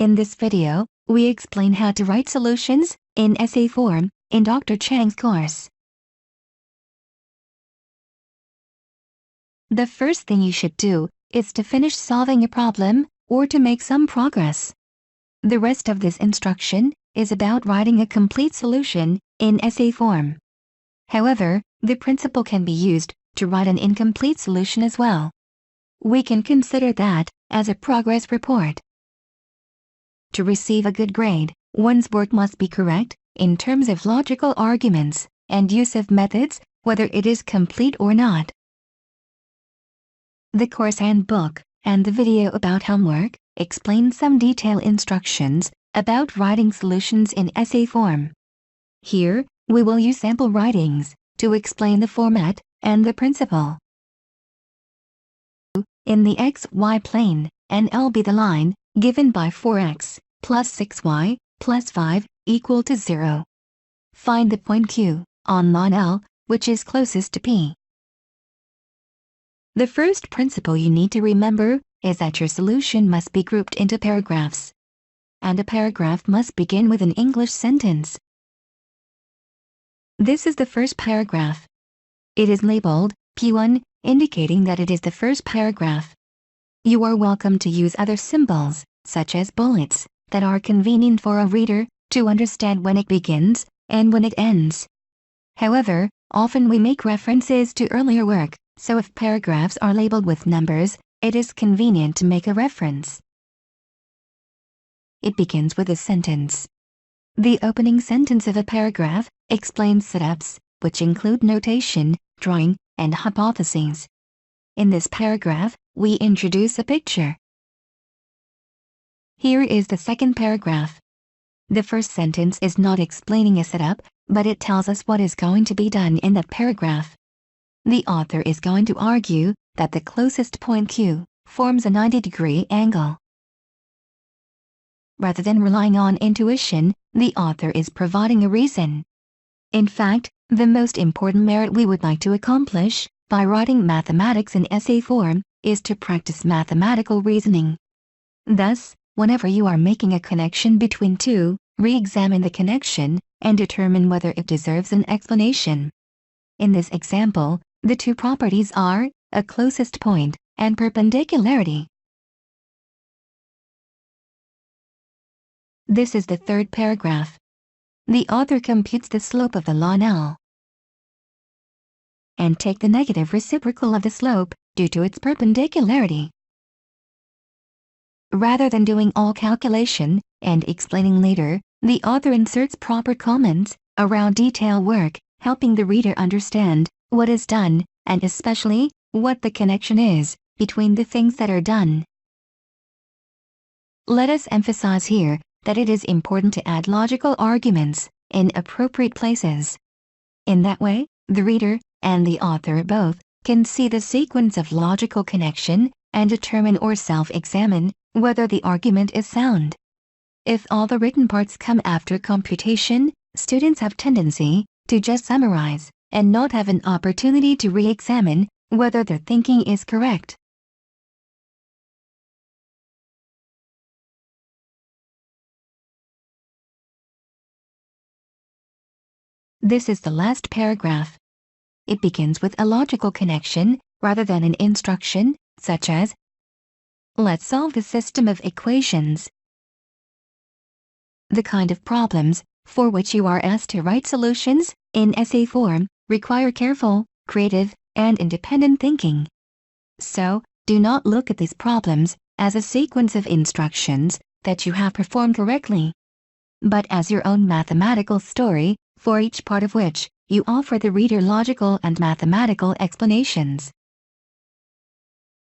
In this video, we explain how to write solutions in essay form in Dr. Chang's course. The first thing you should do is to finish solving a problem or to make some progress. The rest of this instruction is about writing a complete solution in essay form. However, the principle can be used to write an incomplete solution as well. We can consider that as a progress report. To receive a good grade, one's work must be correct in terms of logical arguments and use of methods, whether it is complete or not. The course handbook and the video about homework explain some detailed instructions about writing solutions in essay form. Here, we will use sample writings to explain the format and the principle. In the xy plane, NL be the line given by 4x plus 6y plus 5 equal to 0. Find the point Q on line L, which is closest to P. The first principle you need to remember is that your solution must be grouped into paragraphs. And a paragraph must begin with an English sentence. This is the first paragraph. It is labeled P1, indicating that it is the first paragraph. You are welcome to use other symbols, such as bullets, that are convenient for a reader to understand when it begins and when it ends. However, often we make references to earlier work, so if paragraphs are labeled with numbers, it is convenient to make a reference. It begins with a sentence. The opening sentence of a paragraph explains setups, which include notation, drawing, and hypotheses. In this paragraph, we introduce a picture. Here is the second paragraph. The first sentence is not explaining a setup, but it tells us what is going to be done in that paragraph. The author is going to argue that the closest point Q forms a 90-degree angle. Rather than relying on intuition, the author is providing a reason. In fact, the most important merit we would like to accomplish by writing mathematics in essay form is to practice mathematical reasoning. Thus, whenever you are making a connection between two, re-examine the connection and determine whether it deserves an explanation. In this example, the two properties are a closest point and perpendicularity. This is the third paragraph. The author computes the slope of the line L and take the negative reciprocal of the slope due to its perpendicularity. Rather than doing all calculation and explaining later, the author inserts proper comments around detail work, helping the reader understand what is done and especially what the connection is between the things that are done. Let us emphasize here that it is important to add logical arguments in appropriate places. In that way, the reader and the author both can see the sequence of logical connection and determine or self-examine whether the argument is sound. If all the written parts come after computation, students have tendency to just summarize and not have an opportunity to re-examine whether their thinking is correct. This is the last paragraph. It begins with a logical connection rather than an instruction, such as, let's solve the system of equations. The kind of problems for which you are asked to write solutions in essay form require careful, creative, and independent thinking. So, do not look at these problems as a sequence of instructions that you have performed correctly, but as your own mathematical story, for each part of which you offer the reader logical and mathematical explanations.